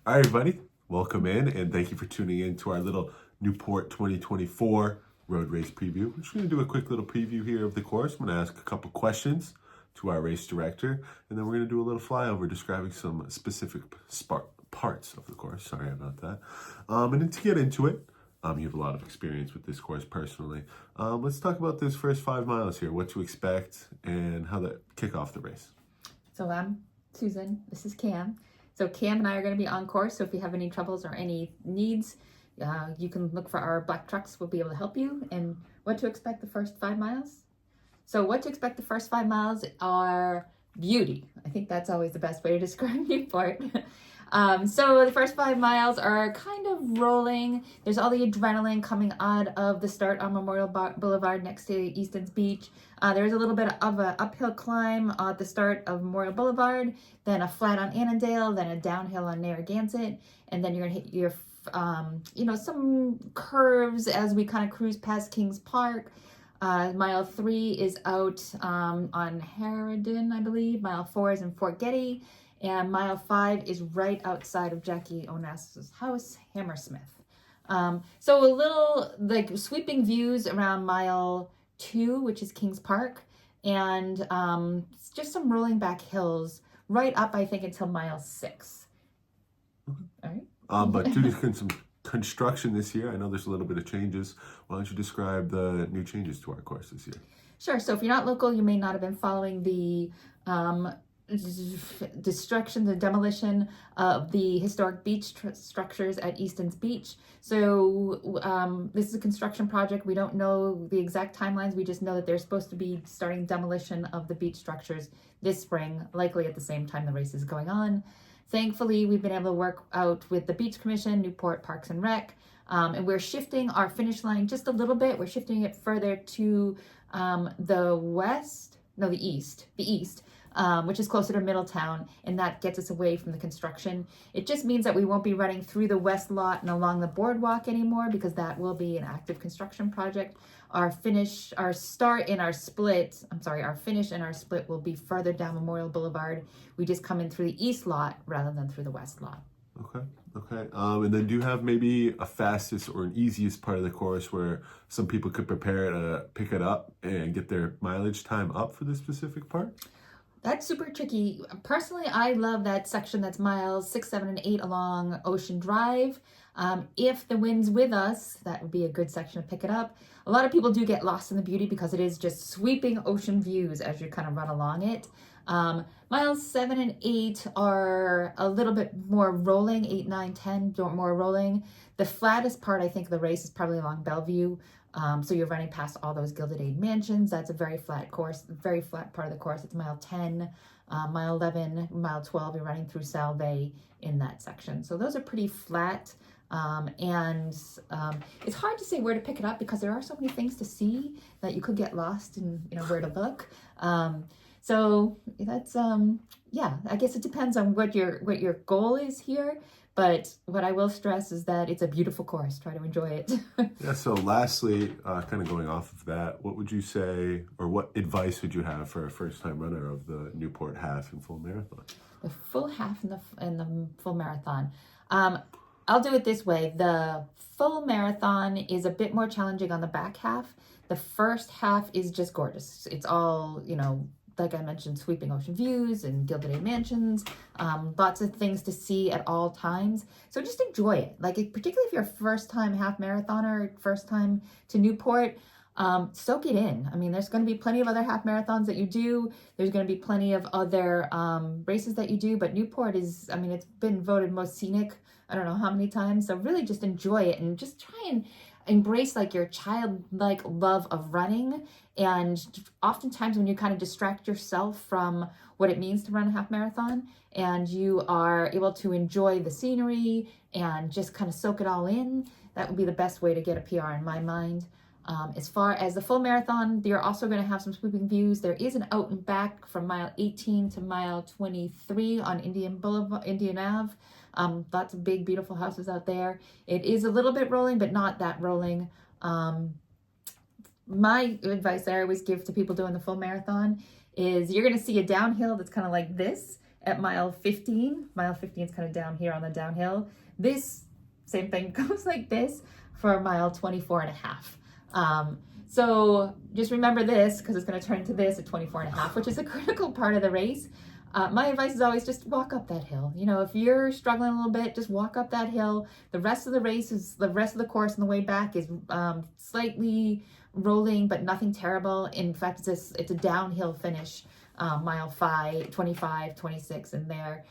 All right, everybody, welcome in and thank you for tuning in to our little Newport 2024 road race preview. We're just going to do a quick little preview here of the course. I'm going to ask a couple questions to our race director, and then we're going to do a little flyover describing some specific parts of the course. Sorry about that. And then to get into it, you have a lot of experience with this course personally. Let's talk about this first 5 miles here, what to expect and how to kick off the race. So I'm Susan, this is Cam. So Cam and I are going to be on course, so if you have any troubles or any needs, you can look for our black trucks. We'll be able to help you. And what to expect the first 5 miles? So what to expect the first 5 miles are beauty. I think that's always the best way to describe Newport. So the first 5 miles are kind of rolling. There's all the adrenaline coming out of the start on Memorial Boulevard next to Easton's Beach. There's a little bit of an uphill climb at the start of Memorial Boulevard, then a flat on Annandale, then a downhill on Narragansett, and then you're gonna hit your, some curves as we kind of cruise past Kings Park. Mile 3 is out on Harridan, I believe. Mile 4 is in Fort Getty. And mile 5 is right outside of Jackie Onas's house, Hammersmith. So a little like sweeping views around mile 2, which is Kings Park, and just some rolling back hills right up, I think, until mile 6. All right. But due to some construction this year, I know there's a little bit of changes. Why don't you describe the new changes to our course this year? Sure. So if you're not local, you may not have been following the destruction, the demolition of the historic beach structures at Easton's Beach. So this is a construction project. We don't know the exact timelines. We just know that they're supposed to be starting demolition of the beach structures this spring, likely at the same time the race is going on. Thankfully, we've been able to work out with the Beach Commission, Newport Parks and Rec, and we're shifting our finish line just a little bit. We're shifting it further to the east, which is closer to Middletown, and that gets us away from the construction. It just means that we won't be running through the west lot and along the boardwalk anymore, because that will be an active construction project. Our finish and our split will be further down Memorial Boulevard. We just come in through the east lot rather than through the west lot. Okay. And then do you have maybe a fastest or an easiest part of the course where some people could prepare to pick it up and get their mileage time up for this specific part? That's super tricky. Personally, I love that section that's miles 6, 7, and 8 along Ocean Drive. If the wind's with us, that would be a good section to pick it up. A lot of people do get lost in the beauty because it is just sweeping ocean views as you kind of run along it. Miles 7 and 8 are a little bit more rolling. 8, 9, 10 more rolling. The flattest part, I think, of the race is probably along Bellevue. So you're running past all those Gilded Age mansions. That's a very flat course, very flat part of the course. It's mile 10, mile 11, mile 12. You're running through Salve in that section. So those are pretty flat. And it's hard to say where to pick it up because there are so many things to see that you could get lost in, where to look. So that's, I guess it depends on what your goal is here. But what I will stress is that it's a beautiful course. Try to enjoy it. Yeah, so lastly, kind of going off of that, what would you say, or what advice would you have for a first-time runner of the Newport half and full marathon? The full half and the full marathon. I'll do it this way. The full marathon is a bit more challenging on the back half. The first half is just gorgeous. It's all, like I mentioned, sweeping ocean views and Gilded Age mansions, lots of things to see at all times. So just enjoy it. Particularly if you're a first-time half marathoner, first time to Newport, soak it in. I mean, there's going to be plenty of other half marathons that you do. There's going to be plenty of other races that you do, but Newport is, it's been voted most scenic, I don't know how many times. So really just enjoy it and just try and embrace your childlike love of running. And oftentimes when you kind of distract yourself from what it means to run a half marathon and you are able to enjoy the scenery and just kind of soak it all in, that would be the best way to get a PR in my mind. As far as the full marathon, you're also going to have some sweeping views. There is an out and back from mile 18 to mile 23 on Indian Ave. Lots of big, beautiful houses out there. It is a little bit rolling, but not that rolling. My advice that I always give to people doing the full marathon is you're going to see a downhill that's kind of like this, at mile 15. Mile 15 is kind of down here on the downhill. This same thing goes like this for mile 24 and a half. So just remember this, because it's going to turn into this at 24 and a half, which is a critical part of the race. My advice is always just walk up that hill. You know, if you're struggling a little bit, just walk up that hill. The rest of the race is, the rest of the course on the way back is slightly rolling, but nothing terrible. In fact, it's a downhill finish, mile 5, 25, 26 in there.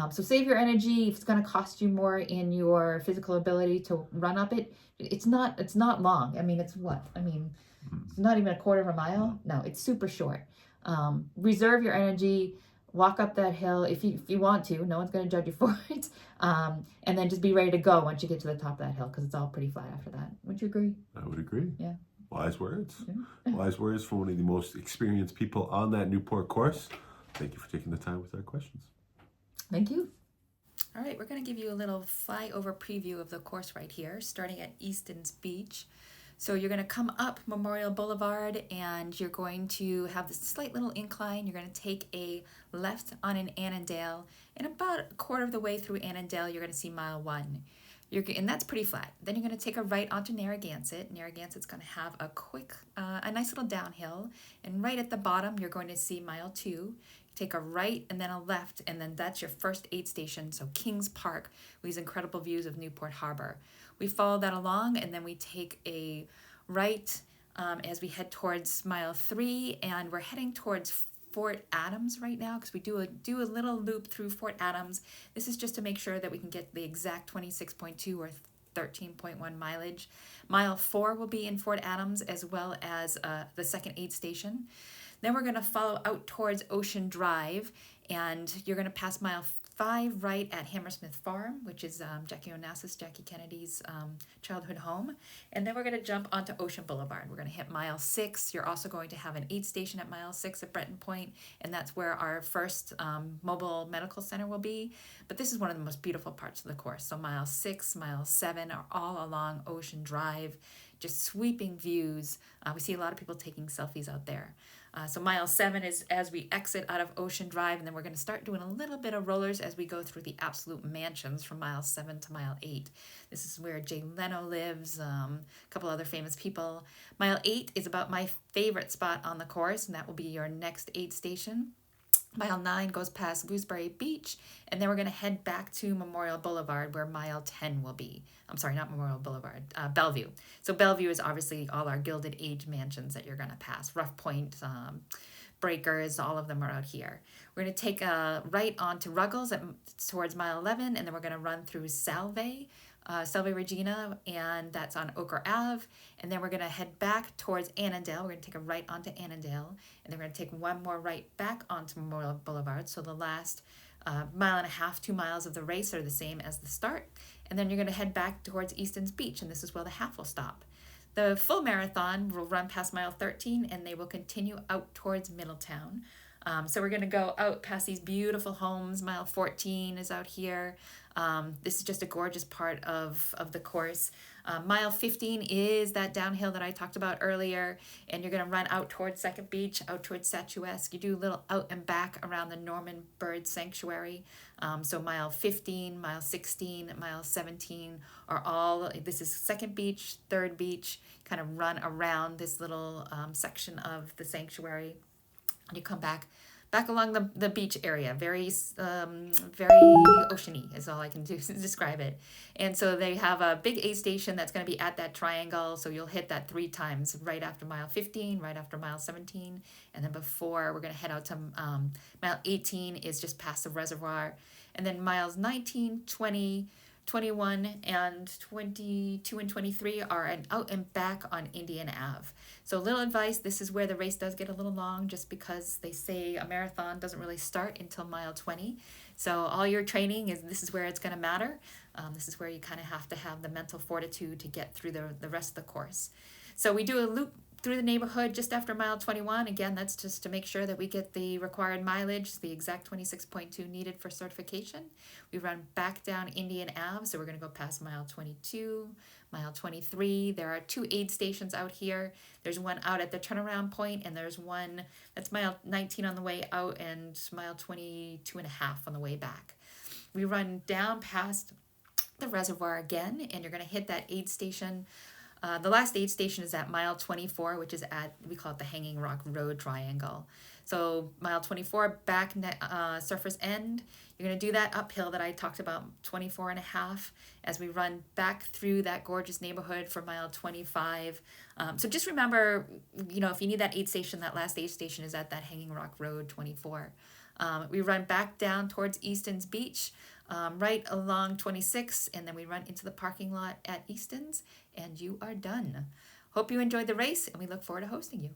So save your energy. If it's going to cost you more in your physical ability to run up it, it's not long. I mean, it's what? I mean, it's not even a quarter of a mile. No, it's super short. Reserve your energy. Walk up that hill if you want to. No one's going to judge you for it. And then just be ready to go once you get to the top of that hill, because it's all pretty flat after that. Would you agree? I would agree. Yeah. Wise words. Yeah. Wise words from one of the most experienced people on that Newport course. Thank you for taking the time with our questions. Thank you. All right, we're going to give you a little flyover preview of the course right here, starting at Easton's Beach. So you're going to come up Memorial Boulevard, and you're going to have this slight little incline. You're going to take a left on an Annandale, and about a quarter of the way through Annandale, you're going to see mile 1. And that's pretty flat. Then you're going to take a right onto Narragansett. Narragansett's going to have a nice little downhill, and right at the bottom, you're going to see mile 2. Take a right and then a left, and then that's your first aid station. So Kings Park, with these incredible views of Newport Harbor. We follow that along, and then we take a right as we head towards mile 3, and we're heading towards Fort Adams right now, because we do a little loop through Fort Adams. This is just to make sure that we can get the exact 26.2 or 13.1 mileage. Mile 4 will be in Fort Adams, as well as the second aid station. Then we're going to follow out towards Ocean Drive, and you're going to pass mile 5 right at Hammersmith Farm, which is Jackie Kennedy's childhood home. And then we're going to jump onto Ocean Boulevard. We're going to hit mile 6. You're also going to have an aid station at mile 6 at Breton Point, and that's where our first mobile medical center will be. But this is one of the most beautiful parts of the course. So mile 6, mile 7 are all along Ocean Drive, just sweeping views. We see a lot of people taking selfies out there. So mile 7 is as we exit out of Ocean Drive, and then we're going to start doing a little bit of rollers as we go through the absolute mansions from mile 7 to mile 8. This is where Jay Leno lives, a couple other famous people. Mile 8 is about my favorite spot on the course, and that will be your next aid station. Mile 9 goes past Gooseberry Beach, and then we're going to head back to Memorial Boulevard, where mile 10 will be. I'm sorry, not Memorial Boulevard, Bellevue. So Bellevue is obviously all our Gilded Age mansions that you're going to pass. Rough Point, Breakers, all of them are out here. We're going to take a right onto Ruggles towards mile 11, and then we're going to run through Salve Regina, and that's on Ochre Ave. And then we're going to head back towards Annandale. We're going to take a right onto Annandale, and then we're going to take one more right back onto Memorial Boulevard. So the last mile and a half, 2 miles of the race are the same as the start. And then you're going to head back towards Easton's Beach, and this is where the half will stop. The full marathon will run past mile 13, and they will continue out towards Middletown. So we're going to go out past these beautiful homes. Mile 14 is out here. This is just a gorgeous part of the course. Mile 15 is that downhill that I talked about earlier, and you're going to run out towards Second Beach, out towards Statuesque. You do a little out and back around the Norman Bird Sanctuary. So mile 15, mile 16, mile 17 are all, this is Second Beach, Third Beach, kind of run around this little section of the sanctuary. And you come back along the beach area, very oceany is all I can do to describe it. And so they have a big aid station that's going to be at that triangle, so you'll hit that 3 times, right after mile 15, right after mile 17, and then before we're going to head out to mile 18 is just past the reservoir, and then miles 19, 20, 21 and 22 and 23 are an out and back on Indian Ave. So a little advice, this is where the race does get a little long, just because they say a marathon doesn't really start until mile 20. So all your training this is where it's going to matter. This is where you kind of have to have the mental fortitude to get through the rest of the course. So we do a loop through the neighborhood just after mile 21. Again, that's just to make sure that we get the required mileage, the exact 26.2 needed for certification. We run back down Indian Ave, so we're going to go past mile 22, mile 23. There are 2 aid stations out here. There's one out at the turnaround point, and there's one that's mile 19 on the way out and mile 22 and a half on the way back. We run down past the reservoir again, and you're going to hit that aid station. The last aid station is at mile 24, which is at, we call it the Hanging Rock Road Triangle. So mile 24, back Surfer's End. You're going to do that uphill that I talked about, 24 and a half, as we run back through that gorgeous neighborhood for mile 25. So just remember, you know, if you need that aid station, that last aid station is at that Hanging Rock Road 24. We run back down towards Easton's Beach, right along 26, and then we run into the parking lot at Easton's, and you are done. Hope you enjoyed the race, and we look forward to hosting you.